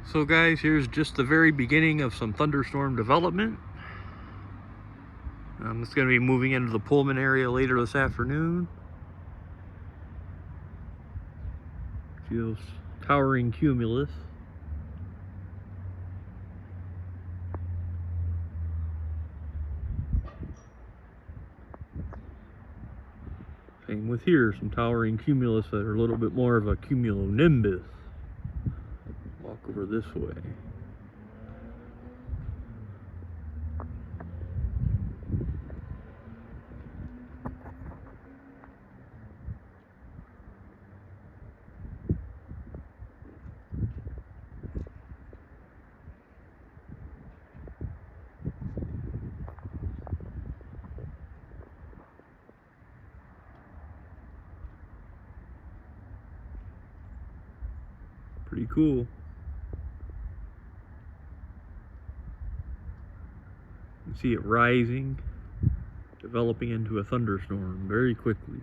So guys, here's just the very beginning of some thunderstorm development. It's going to be moving into the Pullman area later this afternoon. Feels towering cumulus. Same with here, some towering cumulus that are a little bit more of a cumulonimbus. Walk over this way. Pretty cool. You see it rising, developing into a thunderstorm very quickly.